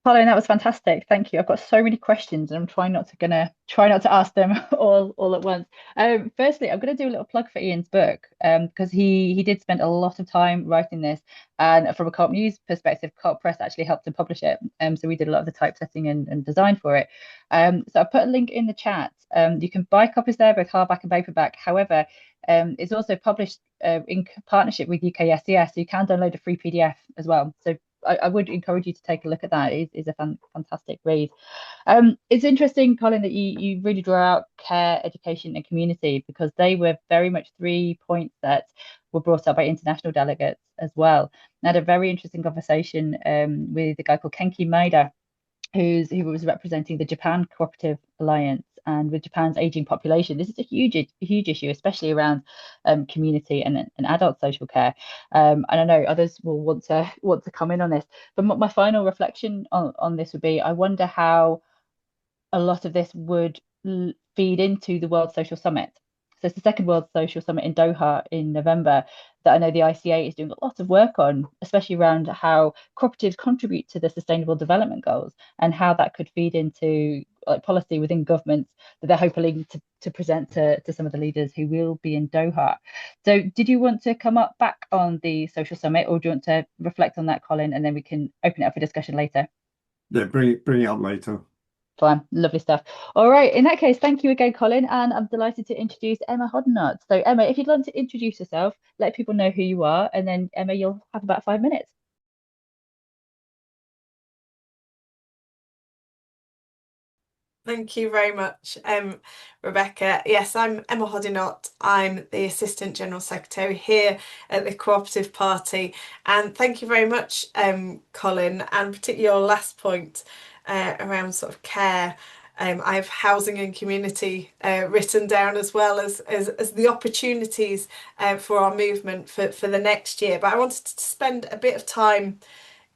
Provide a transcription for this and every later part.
Colin, that was fantastic. Thank you. I've got so many questions and I'm try not to ask them all at once. Firstly, I'm gonna do a little plug for Ian's book, because he did spend a lot of time writing this, and from a Co-op News perspective, Co-op Press actually helped to publish it. So we did a lot of the typesetting and design for it. So I put a link in the chat. You can buy copies there, both hardback and paperback. However, it's also published in partnership with UKSCS, so you can download a free PDF as well. So I would encourage you to take a look at that. It is a fantastic read. It's interesting, Colin, that you really draw out care, education, and community, because they were very much 3 points that were brought up by international delegates as well. I had a very interesting conversation with a guy called Kenki Maeda, who was representing the Japan Cooperative Alliance. And with Japan's aging population, this is a huge issue, especially around community and adult social care. And I know others will want to come in on this. But my final reflection on this would be: I wonder how a lot of this would feed into the World Social Summit. So it's the second World Social Summit in Doha in November that I know the ICA is doing a lot of work on, especially around how cooperatives contribute to the Sustainable Development Goals and how that could feed into like policy within governments that they're hoping to present to some of the leaders who will be in Doha. So did you want to come up back on the social summit, or do you want to reflect on that, Colin, and then we can open it up for discussion later? Yeah, bring it up later. Fine, lovely stuff. All right, in that case, thank you again, Colin, and I'm delighted to introduce Emma Hoddinott. So, Emma, if you'd like to introduce yourself, let people know who you are, and then Emma, you'll have about 5 minutes. Thank you very much, Rebecca. Yes, I'm Emma Hoddinott. I'm the Assistant General Secretary here at the Cooperative Party. And thank you very much, Colin, and particularly your last point around sort of care. I have housing and community written down as well as the opportunities for our movement for the next year. But I wanted to spend a bit of time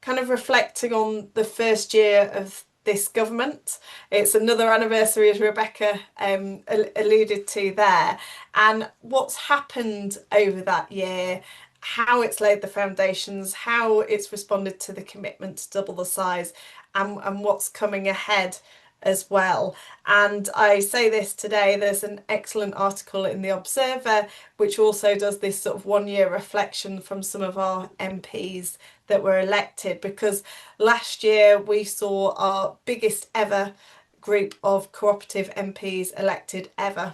kind of reflecting on the first year of this government. It's another anniversary, as Rebecca alluded to there, and what's happened over that year, how it's laid the foundations, how it's responded to the commitment to double the size, and what's coming ahead as well. And I say this today, there's an excellent article in the Observer which also does this sort of 1 year reflection from some of our MPs that were elected, because last year we saw our biggest ever group of cooperative MPs elected ever.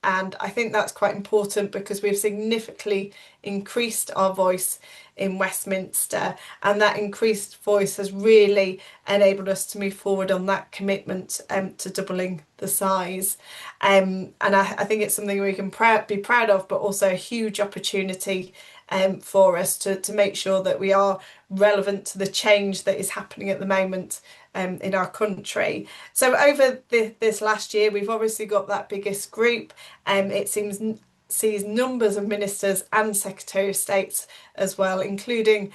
And I think that's quite important because we've significantly increased our voice in Westminster, and that increased voice has really enabled us to move forward on that commitment to doubling the size. And I think it's something we can be proud of, but also a huge opportunity for us to make sure that we are relevant to the change that is happening at the moment in our country. So over this last year, we've obviously got that biggest group. It sees numbers of ministers and Secretary of States as well, including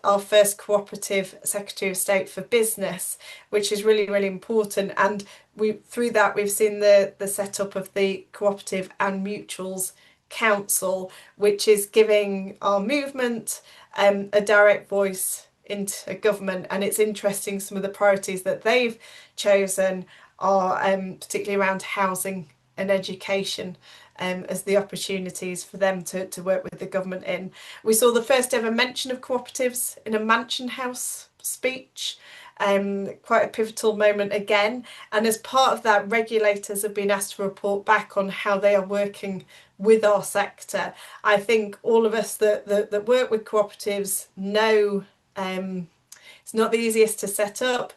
our first cooperative Secretary of State for Business, which is really, really important. And through that, we've seen the setup of the Cooperative and Mutuals Council, which is giving our movement a direct voice into government. And it's interesting, some of the priorities that they've chosen are particularly around housing and education, as the opportunities for them to work with the government in. We saw the first ever mention of cooperatives in a Mansion House speech, quite a pivotal moment again. And as part of that, regulators have been asked to report back on how they are working with our sector. I think all of us that work with cooperatives know it's not the easiest to set up.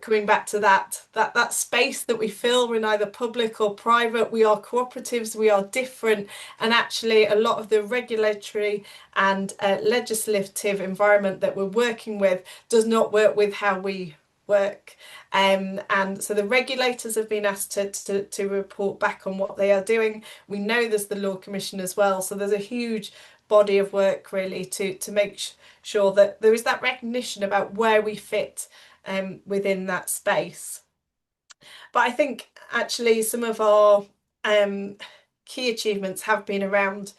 Coming back to that space that we fill, we're neither public or private, we are cooperatives, we are different, and actually a lot of the regulatory and legislative environment that we're working with does not work with how we work. And so the regulators have been asked to report back on what they are doing. We know there's the Law Commission as well, so there's a huge body of work really to make sure that there is that recognition about where we fit within that space. But I think actually some of our key achievements have been around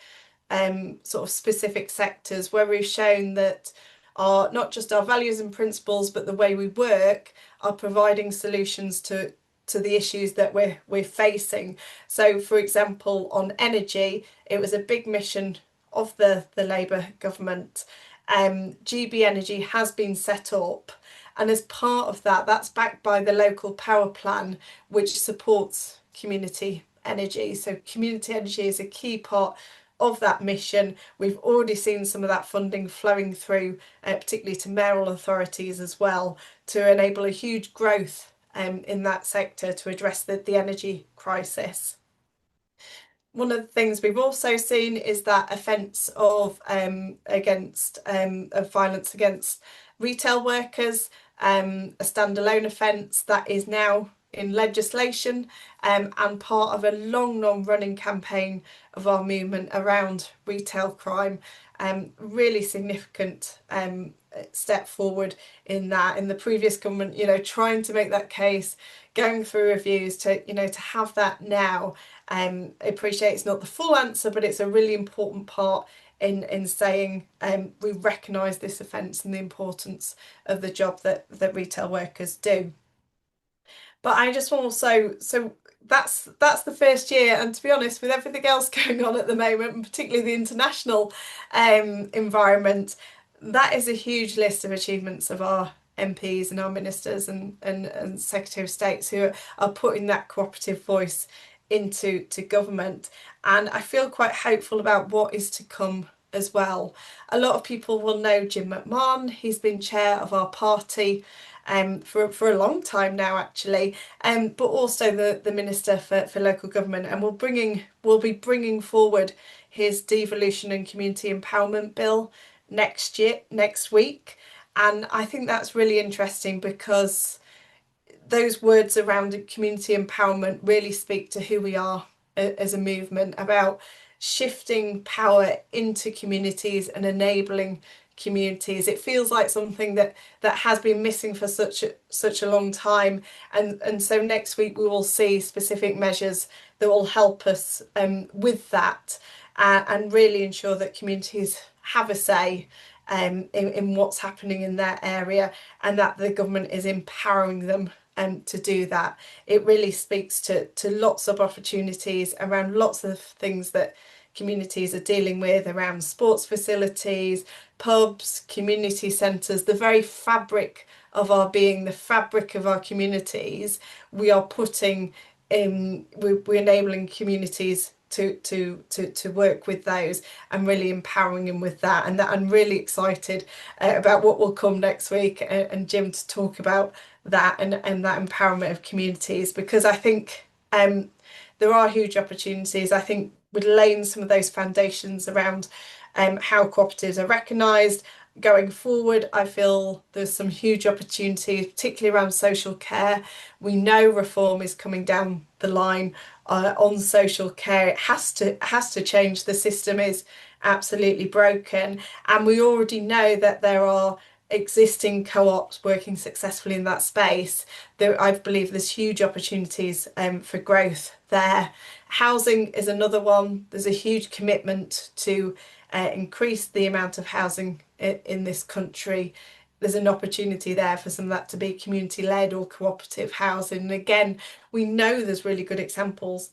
sort of specific sectors where we've shown that not just our values and principles, but the way we work are providing solutions to the issues that we're facing. So, for example, on energy, it was a big mission of the Labour government. GB Energy has been set up, and as part of that, that's backed by the local power plan, which supports community energy. So community energy is a key part of that mission. We've already seen some of that funding flowing through, particularly to mayoral authorities as well, to enable a huge growth in that sector to address the energy crisis. One of the things we've also seen is that offence of violence against retail workers, a standalone offence that is now in legislation, and part of a long running campaign of our movement around retail crime. Really significant step forward in that. In the previous government, trying to make that case, going through reviews to have that now. I appreciate it's not the full answer, but it's a really important part in saying we recognise this offence and the importance of the job that retail workers do. But I just also, so that's the first year, and to be honest, with everything else going on at the moment, and particularly the international environment, that is a huge list of achievements of our MPs and our ministers and Secretary of States who are putting that cooperative voice into government. And I feel quite hopeful about what is to come as well. A lot of people will know Jim McMahon. He's been chair of our party for a long time now, actually, but also the Minister for Local Government, and we'll be bringing forward his devolution and community empowerment bill next week. And I think that's really interesting because those words around community empowerment really speak to who we are as a movement, about shifting power into communities and enabling communities. It feels like something that has been missing for such a long time, and so next week we will see specific measures that will help us with that, and really ensure that communities have a say in what's happening in their area, and that the government is empowering them to do that. It really speaks to lots of opportunities around lots of things that communities are dealing with, around sports facilities, pubs, community centres, the very fabric of our being, the fabric of our communities. We are putting in, we're enabling communities to work with those and really empowering them with that. And that I'm really excited about what will come next week, and Jim to talk about that and that empowerment of communities, because I think there are huge opportunities. I think we're laying some of those foundations around how cooperatives are recognised. Going forward, I feel there's some huge opportunities, particularly around social care. We know reform is coming down the line on social care. It has to change. The system is absolutely broken, and we already know that there are existing co-ops working successfully in that space. I believe there's huge opportunities for growth there. Housing is another one. There's a huge commitment to increase the amount of housing in this country. There's an opportunity there for some of that to be community-led or cooperative housing. And again, we know there's really good examples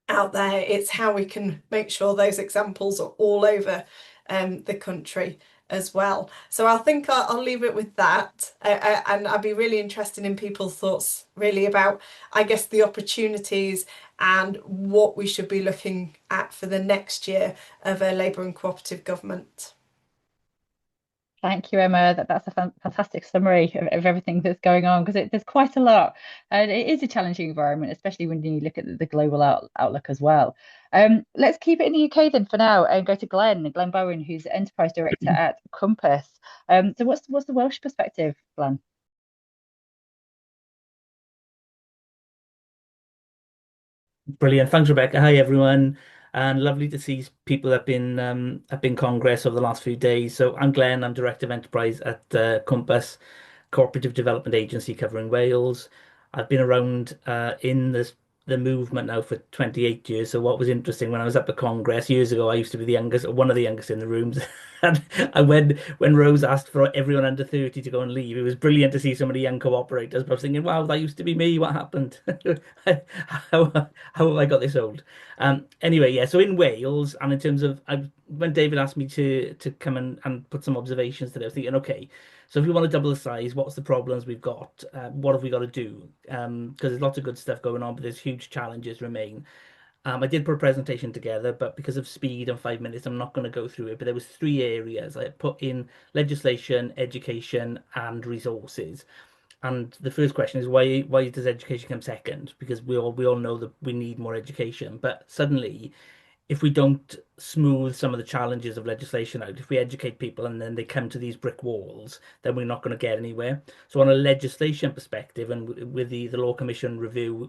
out there. It's how we can make sure those examples are all over the country as well. So I think I'll leave it with that, and I'd be really interested in people's thoughts really about, I guess, the opportunities and what we should be looking at for the next year of a Labour and cooperative government. Thank you, Emma. That's a fantastic summary of everything that's going on, because there's quite a lot, and it is a challenging environment, especially when you look at the global outlook as well. Let's keep it in the UK then for now and go to Glenn Bowen, who's Enterprise Director at Cwmpas. So what's the Welsh perspective, Glenn? Brilliant. Thanks, Rebecca. Hi, everyone. And lovely to see people have been Congress over the last few days. So I'm Glenn. I'm Director of Enterprise at Cwmpas, Cooperative Development Agency covering Wales. I've been around in this the movement now for 28 years. So what was interesting when I was up at Congress years ago, I used to be the youngest, one of the youngest in the rooms. And when Rose asked for everyone under 30 to go and leave, it was brilliant to see so many young co-operators. But I was thinking, wow, that used to be me. What happened? How have I got this old? Anyway, yeah. So in Wales, and in terms of when David asked me to come and put some observations today, I was thinking, okay, so if we want to double the size, what's the problems we've got? What have we got to do? Because there's lots of good stuff going on, but there's huge challenges remain. I did put a presentation together, but because of speed and 5 minutes, I'm not going to go through it. But there was three areas I put in: legislation, education, and resources. And the first question is why does education come second? Because we all know that we need more education, but suddenly if we don't smooth some of the challenges of legislation out, if we educate people and then they come to these brick walls, then we're not going to get anywhere. So on a legislation perspective, and with the Law Commission review,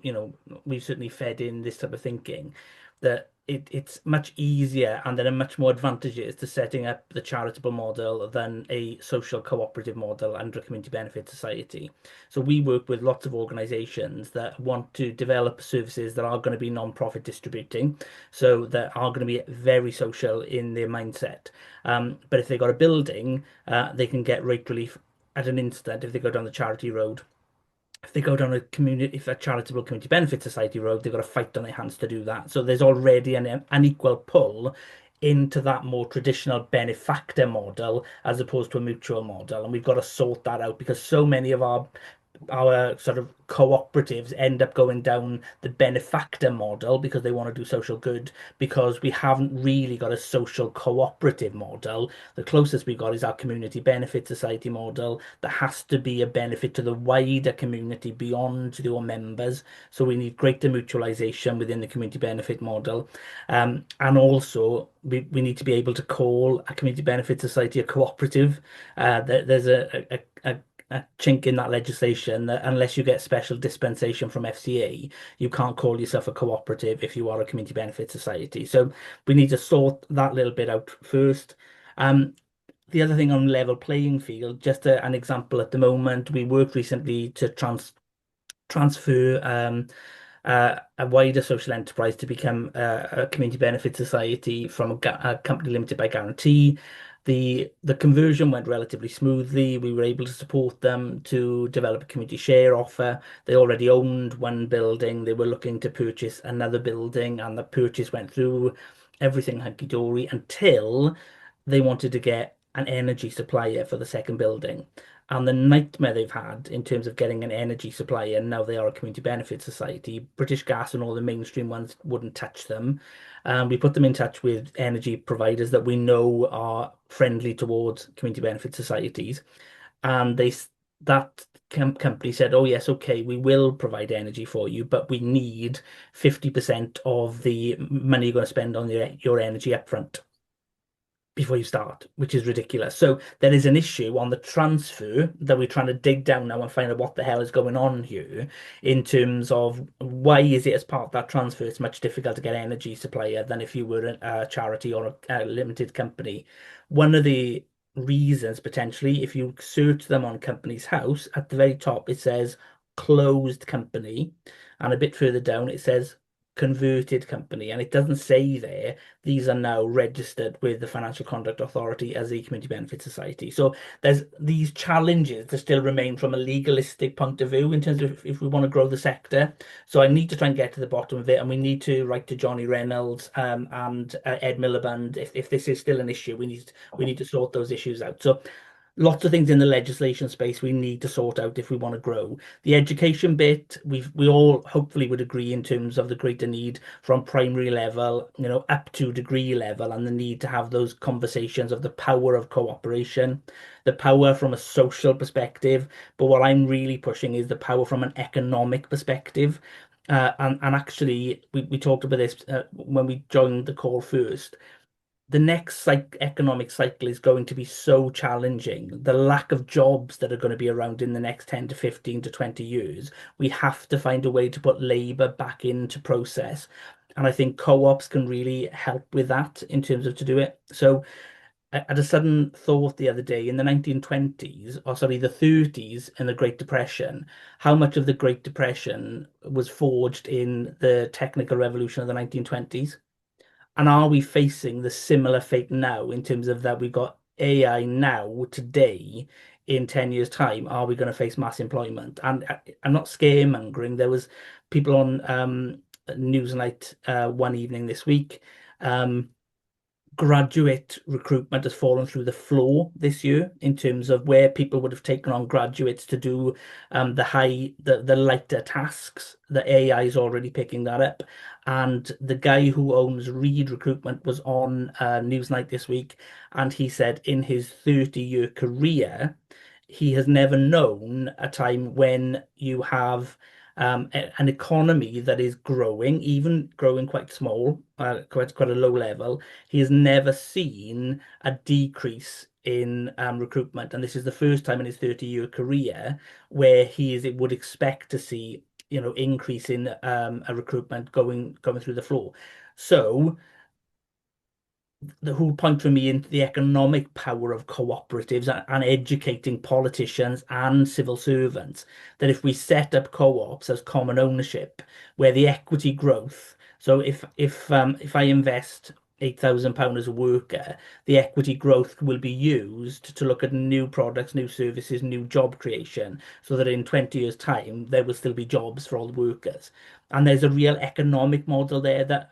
we've certainly fed in this type of thinking that it's much easier and there are much more advantages to setting up the charitable model than a social cooperative model under a community benefit society. So we work with lots of organizations that want to develop services that are going to be non-profit distributing, so that are going to be very social in their mindset. But if they got a building, they can get rate relief at an instant if they go down the charity road. If they go down if a charitable community benefit society road, they've got a fight on their hands to do that. So there's already an unequal pull into that more traditional benefactor model as opposed to a mutual model. And we've got to sort that out because so many of our sort of cooperatives end up going down the benefactor model because they want to do social good, because we haven't really got a social cooperative model. The closest we got is our community benefit society model. There has to be a benefit to the wider community beyond your members. So we need greater mutualization within the community benefit model. And also we need to be able to call a community benefit society a cooperative. There's a chink in that legislation that unless you get special dispensation from FCA, you can't call yourself a cooperative if you are a community benefit society. So we need to sort that little bit out first. The other thing on level playing field, just an example at the moment, we worked recently to transfer a wider social enterprise to become a community benefit society from a company limited by guarantee. The conversion went relatively smoothly. We were able to support them to develop a community share offer. They already owned one building. They were looking to purchase another building, and the purchase went through, everything hunky-dory until they wanted to get an energy supplier for the second building. And the nightmare they've had in terms of getting an energy supplier, now they are a community benefit society. British Gas and all the mainstream ones wouldn't touch them. We put them in touch with energy providers that we know are friendly towards community benefit societies. And that company said, oh, yes, okay, we will provide energy for you, but we need 50% of the money you're going to spend on your energy upfront before you start, which is ridiculous. So there is an issue on the transfer that we're trying to dig down now and find out what the hell is going on here in terms of why is it as part of that transfer it's much difficult to get energy supplier than if you were a charity or a limited company. One of the reasons potentially, if you search them on Companies House, at the very top it says closed company, and a bit further down it says converted company, and it doesn't say there these are now registered with the Financial Conduct Authority as a community benefit society. So there's these challenges that still remain from a legalistic point of view in terms of if we want to grow the sector. So I need to try and get to the bottom of it, and we need to write to Johnny Reynolds and Ed Miliband if this is still an issue. We need to sort those issues out. So lots of things in the legislation space we need to sort out if we want to grow. The education bit, we all hopefully would agree in terms of the greater need from primary level, up to degree level, and the need to have those conversations of the power of cooperation, the power from a social perspective. But what I'm really pushing is the power from an economic perspective. And actually, we talked about this when we joined the call first. The next economic cycle is going to be so challenging. The lack of jobs that are going to be around in the next 10 to 15 to 20 years, we have to find a way to put labour back into process. And I think co-ops can really help with that in terms of to do it. So I had a sudden thought the other day in the 1920s, or sorry, the 30s and the Great Depression, how much of the Great Depression was forged in the technical revolution of the 1920s? And are we facing the similar fate now in terms of that we've got AI now, today, in 10 years' time? Are we going to face mass employment? And I'm not scaremongering. There was people on Newsnight one evening this week. Graduate recruitment has fallen through the floor this year in terms of where people would have taken on graduates to do the lighter tasks. The AI is already picking that up. And the guy who owns Reed Recruitment was on Newsnight this week, and he said in his 30-year career, he has never known a time when you have an economy that is growing, even growing quite small, quite a low level. He has never seen a decrease in recruitment, and this is the first time in his 30-year career where would expect to see, increase in a recruitment going through the floor. So the whole point for me into the economic power of cooperatives and educating politicians and civil servants, that if we set up co-ops as common ownership where the equity growth, so if I invest £8,000 as a worker, the equity growth will be used to look at new products, new services, new job creation, so that in 20 years' time there will still be jobs for all the workers. And there's a real economic model there that,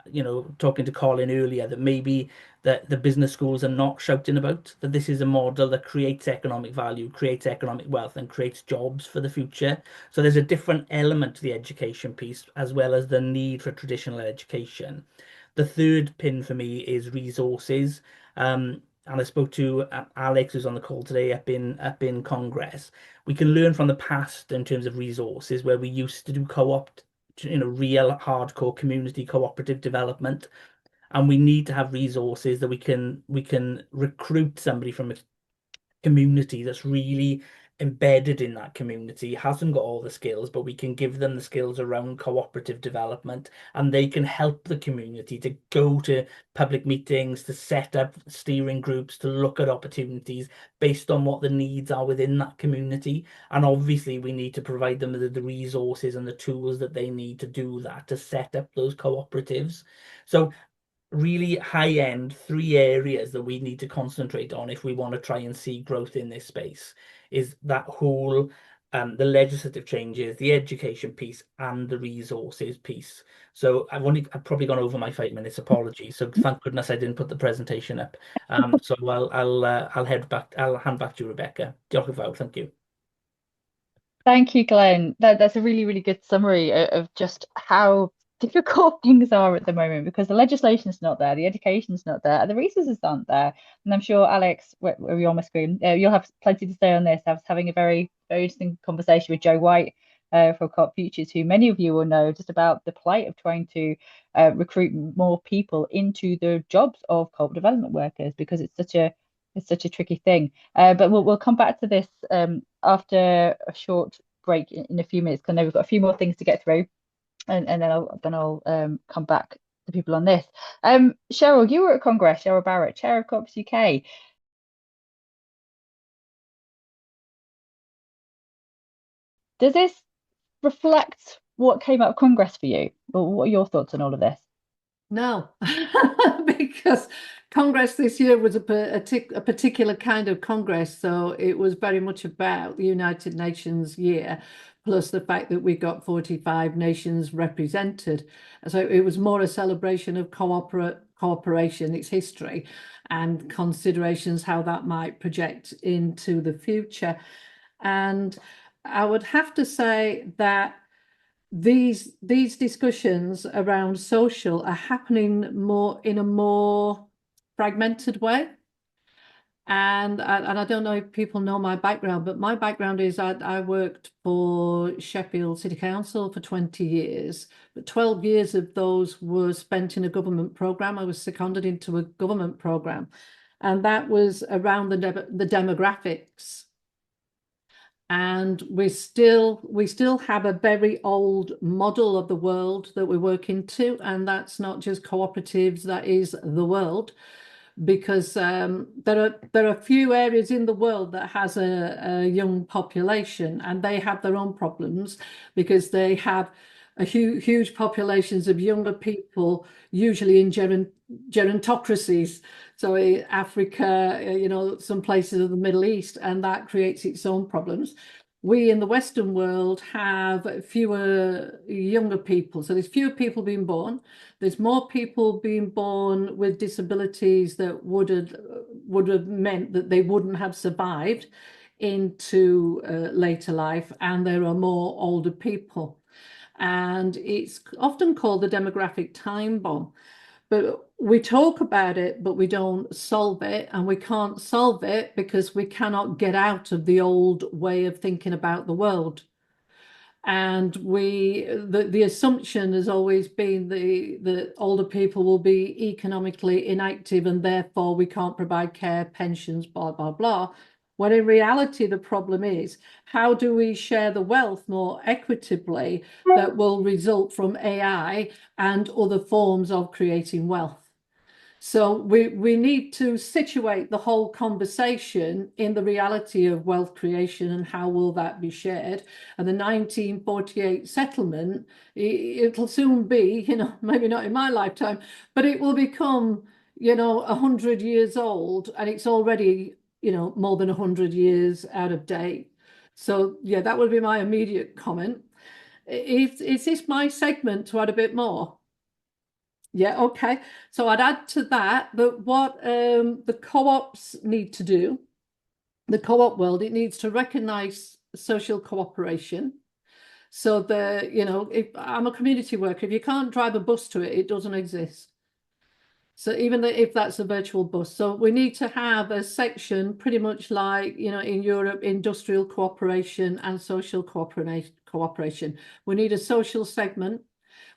talking to Colin earlier, that maybe that the business schools are not shouting about, that this is a model that creates economic value, creates economic wealth, and creates jobs for the future. So there's a different element to the education piece, as well as the need for traditional education. The third pin for me is resources. And I spoke to Alex, who's on the call today, up in Congress. We can learn from the past in terms of resources, where we used to do co-op, real hardcore community cooperative development, and we need to have resources that we can recruit somebody from a community that's really embedded in that community, hasn't got all the skills, but we can give them the skills around cooperative development, and they can help the community to go to public meetings, to set up steering groups, to look at opportunities based on what the needs are within that community. And obviously we need to provide them with the resources and the tools that they need to do that, to set up those cooperatives. So really high end, three areas that we need to concentrate on if we want to try and see growth in this space is that whole the legislative changes, the education piece, and the resources piece. So I've probably gone over my 5 minutes. Apologies. So thank goodness I didn't put the presentation up. So I'll hand back to you, Rebecca. Diolch yn fawr. Thank you. Thank you, Glenn. That's a really, really good summary of just how difficult things are at the moment, because the legislation's not there, the education's not there, and the resources aren't there. And I'm sure, Alex, where you're on my screen, you'll have plenty to say on this. I was having a very, very interesting conversation with Joe White from Co-op Futures, who many of you will know, just about the plight of trying to recruit more people into the jobs of co-op development workers, because it's such a tricky thing. But we'll come back to this after a short break in a few minutes, because I know we've got a few more things to get through, and then I'll come back to people on this. Cheryl, you were at Congress. Cheryl Barrott, Chair of Co-ops UK. Does this reflect what came out of Congress for you? Or what are your thoughts on all of this? No, because Congress this year was a particular kind of Congress. So it was very much about the United Nations year, plus the fact that we got 45 nations represented. So it was more a celebration of cooperation, its history, and considerations how that might project into the future. And I would have to say that these discussions around social are happening in a more fragmented way. And I don't know if people know my background, but my background is I worked for Sheffield City Council for 20 years, but 12 years of those were spent in a government programme. I was seconded into a government programme, and that was around the demographics. And we still have a very old model of the world that we work into, and that's not just cooperatives, that is the world. because there are few areas in the world that has a young population, and they have their own problems because they have a huge populations of younger people, usually in gerontocracies. So Africa, some places of the Middle East, and that creates its own problems. We in the Western world have fewer younger people. So there's fewer people being born. There's more people being born with disabilities that would have meant that they wouldn't have survived into later life. And there are more older people. And it's often called the demographic time bomb. But we talk about it, but we don't solve it. And we can't solve it because we cannot get out of the old way of thinking about the world. And the assumption has always been the older people will be economically inactive and therefore we can't provide care, pensions, blah, blah, blah. When in reality, the problem is, how do we share the wealth more equitably that will result from AI and other forms of creating wealth? So we need to situate the whole conversation in the reality of wealth creation and how will that be shared. And the 1948 settlement, it'll soon be, maybe not in my lifetime, but it will become, 100 years old, and it's already more than 100 years out of date. So yeah, that would be my immediate comment. Is this my segment to add a bit more? Yeah, okay. So I'd add to that what the co-ops need to do, the co-op world, it needs to recognise social cooperation. So if I'm a community worker, if you can't drive a bus to it, it doesn't exist. So even if that's a virtual bus, so we need to have a section pretty much like, in Europe, industrial cooperation and social cooperation. We need a social segment.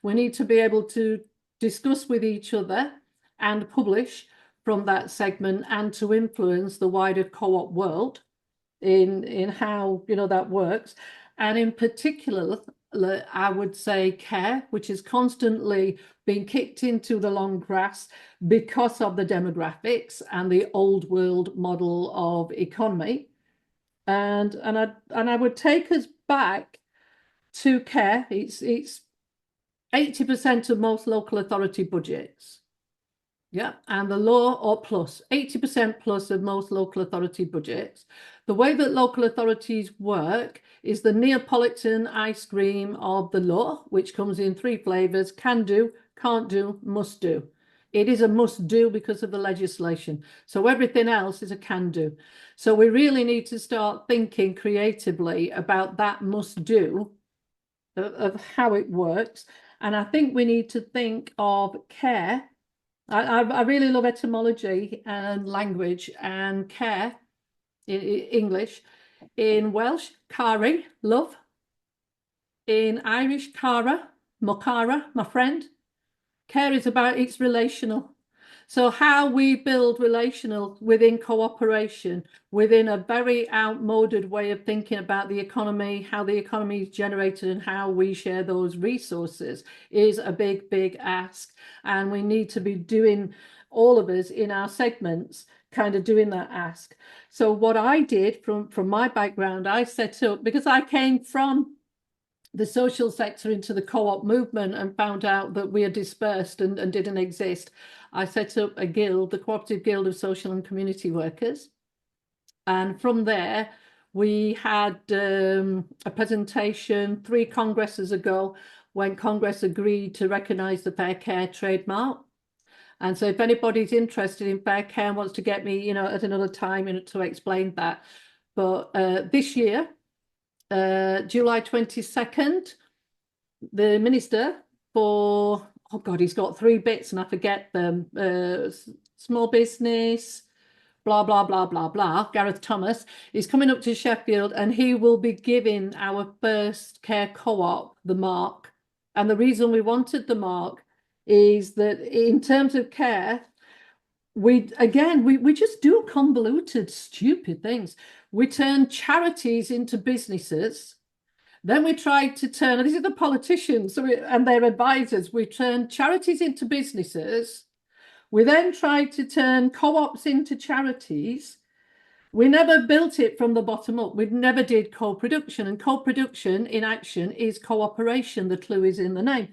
We need to be able to discuss with each other and publish from that segment and to influence the wider co-op world in how, that works. And in particular, I would say care, which is constantly being kicked into the long grass because of the demographics and the old world model of economy. And I would take us back to care. It's 80% of most local authority budgets. Yeah, and the law or plus 80% plus of most local authority budgets. The way that local authorities work is the Neapolitan ice cream of the law, which comes in 3 flavors: can do, can't do, must do. It is a must do because of the legislation. So everything else is a can do. So we really need to start thinking creatively about that must do of how it works. And I think we need to think of care. I really love etymology and language, and care in English. In Welsh, caru, love. In Irish, cara, mocara, my friend. Care is about it's relational. So how we build relational within cooperation, within a very outmoded way of thinking about the economy, how the economy is generated and how we share those resources is a big, big ask. And we need to be doing, all of us in our segments, kind of doing that ask. So what I did from my background, I set up, because I came from the social sector into the co-op movement and found out that we are dispersed and didn't exist. I set up a guild, the Cooperative Guild of Social and Community Workers. And from there, we had a presentation 3 congresses ago when Congress agreed to recognise the Fair Care trademark. And so if anybody's interested in fair care and wants to get me, at another time to explain that. But this year, July 22nd, the Minister for, oh God, he's got 3 bits and I forget them, small business, blah, blah, blah, blah, blah, Gareth Thomas, is coming up to Sheffield and he will be giving our first care co-op the mark. And the reason we wanted the mark is that in terms of care, we just do convoluted, stupid things. We turn charities into businesses. Then we tried to turn, and this is the politicians and their advisors, we turned charities into businesses. We then tried to turn co-ops into charities. We never built it from the bottom up. We never did co-production, and co-production in action is cooperation. The clue is in the name.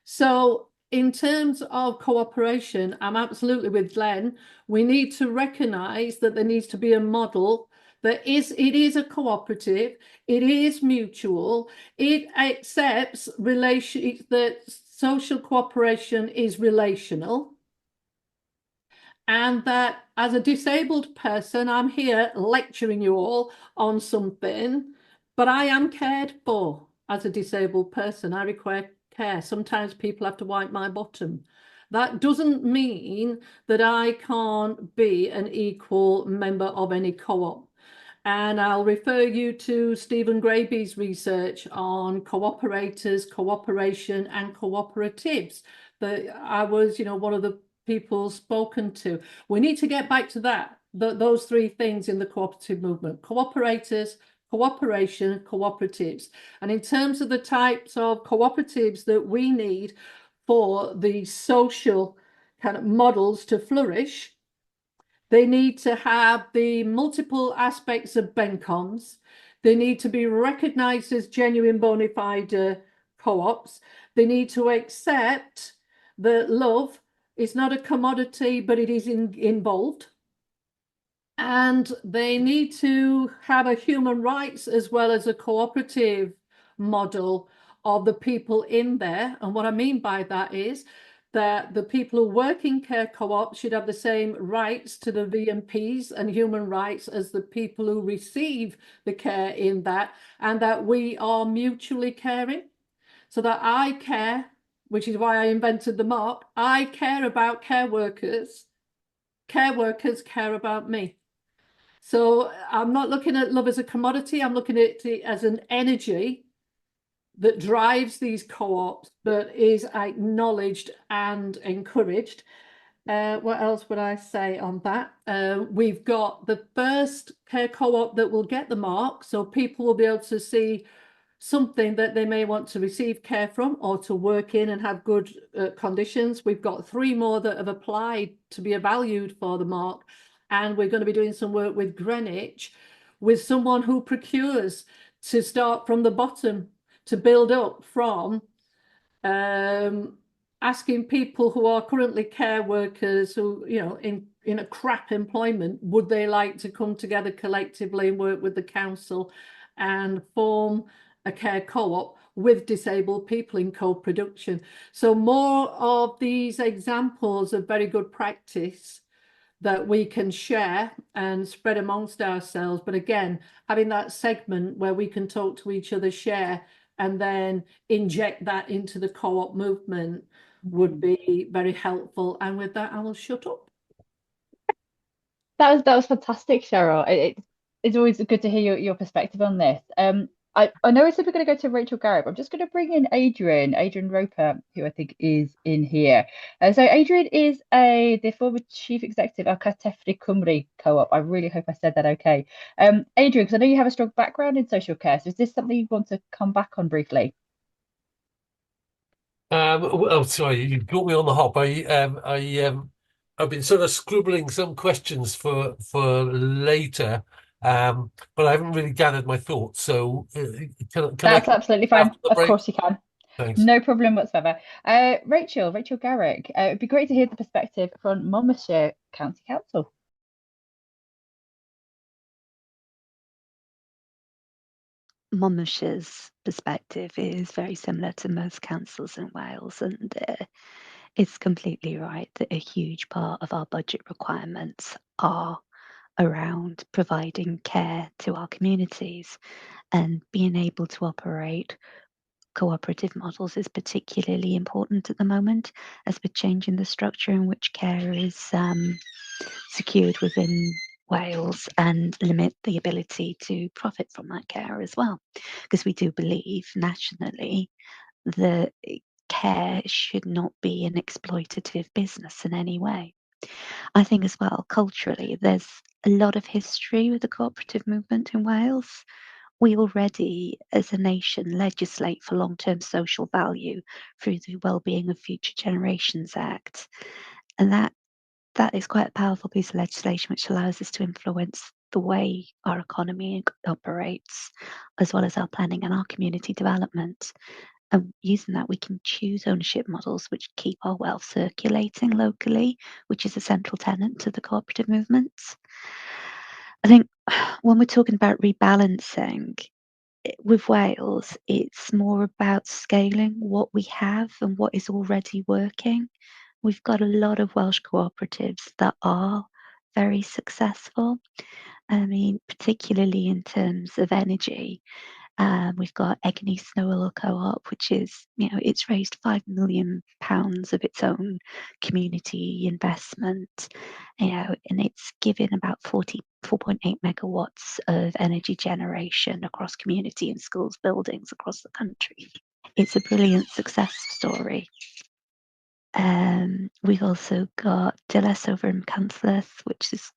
So in terms of cooperation, I'm absolutely with Glenn. We need to recognise that there needs to be a model that it is a cooperative, it is mutual, it accepts that social cooperation is relational, and that as a disabled person, I'm here lecturing you all on something, but I am cared for as a disabled person. I require care. Sometimes people have to wipe my bottom. That doesn't mean that I can't be an equal member of any co-op. And I'll refer you to Stephen Graby's research on co-operators, cooperation, and cooperatives. That I was, one of the people spoken to. We need to get back to that, those three things in the cooperative movement: cooperators, cooperation, cooperatives. And in terms of the types of cooperatives that we need for the social kind of models to flourish, they need to have the multiple aspects of BENCOMs. They need to be recognised as genuine bona fide co-ops. They need to accept that love is not a commodity, but it is involved. And they need to have a human rights as well as a cooperative model of the people in there. And what I mean by that is that the people who work in care co-ops should have the same rights to the VMPs and human rights as the people who receive the care in that, and that we are mutually caring. So that I care, which is why I invented the mark, I care about care workers care about me. So I'm not looking at love as a commodity, I'm looking at it as an energy that drives these co-ops, but is acknowledged and encouraged. What else would I say on that? We've got the first care co-op that will get the mark, so people will be able to see something that they may want to receive care from or to work in and have good conditions. We've got 3 more that have applied to be valued for the mark, and we're going to be doing some work with Greenwich, with someone who procures, to start from the bottom, to build up from asking people who are currently care workers who, in a crap employment, would they like to come together collectively and work with the council and form a care co-op with disabled people in co-production. So more of these examples of very good practice that we can share and spread amongst ourselves. But again, having that segment where we can talk to each other, share, and then inject that into the co-op movement would be very helpful. And with that, I will shut up. That was fantastic, Cheryl. It's always good to hear your perspective on this. I know I said we're going to go to Rachel Garrick, but I'm just going to bring in Adrian Roper, who I think is in here. So Adrian is the former chief executive of Cwmpas Co-op. I really hope I said that okay. Adrian, because I know you have a strong background in social care, so is this something you want to come back on briefly? Oh, sorry, you got me on the hop. I've been sort of scribbling some questions for later, but I haven't really gathered my thoughts. So can That's I absolutely fine. after the Of break? course you can. Thanks. No problem whatsoever. Rachel Garrick, it'd be great to hear the perspective from Monmouthshire County Council. Monmouthshire's perspective is very similar to most councils in Wales, and it's completely right that a huge part of our budget requirements are around providing care to our communities, and being able to operate cooperative models is particularly important at the moment, as we're changing the structure in which care is secured within Wales and limit the ability to profit from that care as well. Because we do believe nationally that care should not be an exploitative business in any way. I think as well, culturally, there's a lot of history with the cooperative movement in Wales. We already, as a nation, legislate for long-term social value through the Wellbeing of Future Generations Act. And that that is quite a powerful piece of legislation which allows us to influence the way our economy operates, as well as our planning and our community development. And using that, we can choose ownership models which keep our wealth circulating locally, which is a central tenet to the cooperative movements. I think when we're talking about rebalancing, with Wales, it's more about scaling what we have and what is already working. We've got a lot of Welsh cooperatives that are very successful. I mean, particularly in terms of energy. We've got Egni Snow Oil Co-op, which is, it's raised £5 million of its own community investment, and it's given about 44.8 megawatts of energy generation across community and schools buildings across the country. It's a brilliant success story. We've also got Dilys over in Cllr, which has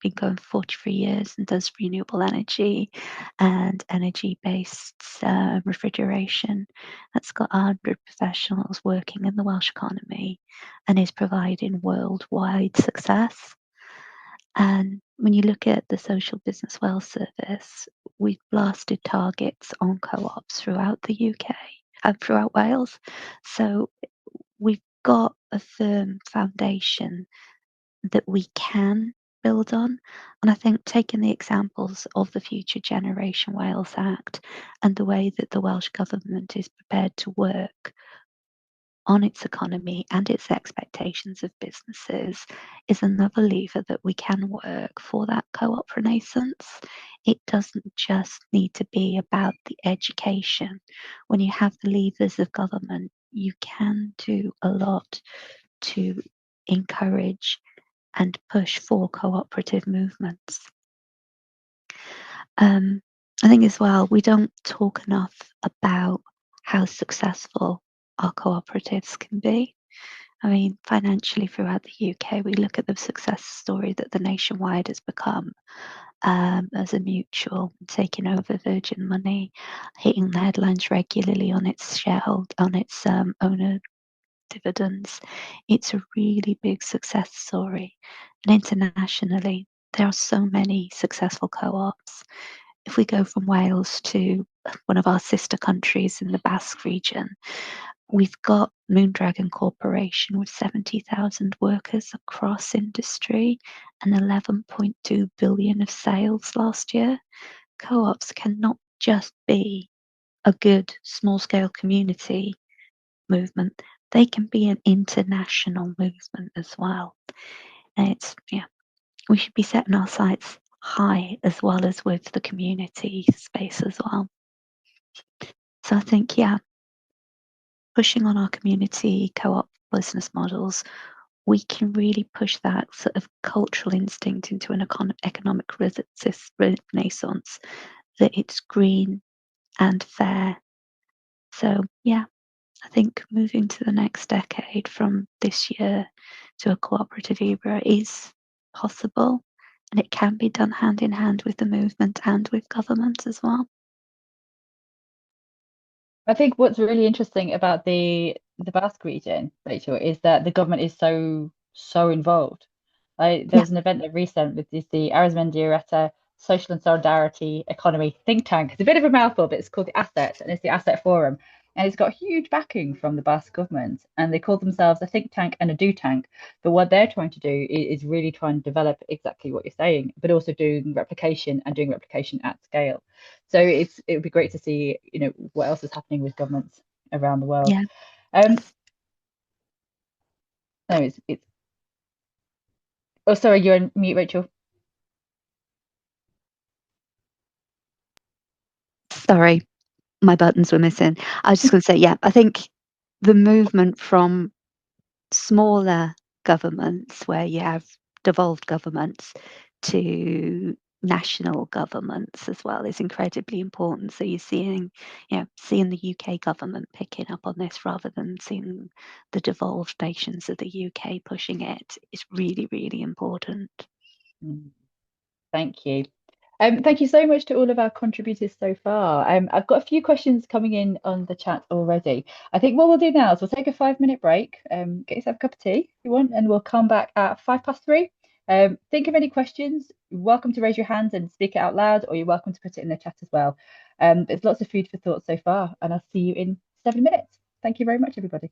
been going for 43 years and does renewable energy and energy-based refrigeration. That's got 100 professionals working in the Welsh economy and is providing worldwide success. And when you look at the Social Business Wales Service, we've blasted targets on co-ops throughout the UK and throughout Wales. So we've got a firm foundation that we can build on. And I think taking the examples of the Future Generation Wales Act and the way that the Welsh Government is prepared to work on its economy and its expectations of businesses is another lever that we can work for that co-op renaissance. It doesn't just need to be about the education. When you have the levers of government, you can do a lot to encourage and push for cooperative movements. I think as well, we don't talk enough about how successful our cooperatives can be. I mean, financially throughout the UK, we look at the success story that the Nationwide has become as a mutual, taking over Virgin Money, hitting the headlines regularly on its owner dividends. It's a really big success story. And internationally, there are so many successful co-ops. If we go from Wales to one of our sister countries in the Basque region, we've got Moondragon Corporation with 70,000 workers across industry and 11.2 billion of sales last year. Co-ops cannot just be a good small-scale community movement. They can be an international movement as well. And we should be setting our sights high as well as with the community space as well. So I think, pushing on our community co-op business models, we can really push that sort of cultural instinct into an economic renaissance, that it's green and fair. So I think moving to the next decade from this year to a cooperative era is possible, and it can be done hand in hand with the movement and with government as well. I think what's really interesting about the Basque region, Rachel, is that the government is so involved. There was an event that recent with the Arizmendiaretta Social and Solidarity Economy think tank. It's a bit of a mouthful, but it's called the Asset, and it's the Asset Forum. And it's got huge backing from the Basque government, and they call themselves a think tank and a do tank. But what they're trying to do is really try and develop exactly what you're saying, but also doing replication at scale. So it would be great to see, what else is happening with governments around the world. Yeah. No, it's. Oh, sorry, you're on mute, Rachel. Sorry, my buttons were missing. I was just going to say, I think the movement from smaller governments where you have devolved governments to national governments as well is incredibly important. So you're seeing the UK government picking up on this rather than seeing the devolved nations of the UK pushing it is really, really important. Thank you. Thank you so much to all of our contributors so far. I've got a few questions coming in on the chat already. I think what we'll do now is we'll take a 5-minute break, get yourself a cup of tea if you want, and we'll come back at 3:05. Think of any questions. You're welcome to raise your hand and speak it out loud, or you're welcome to put it in the chat as well. There's lots of food for thought so far, and I'll see you in 7 minutes. Thank you very much, everybody.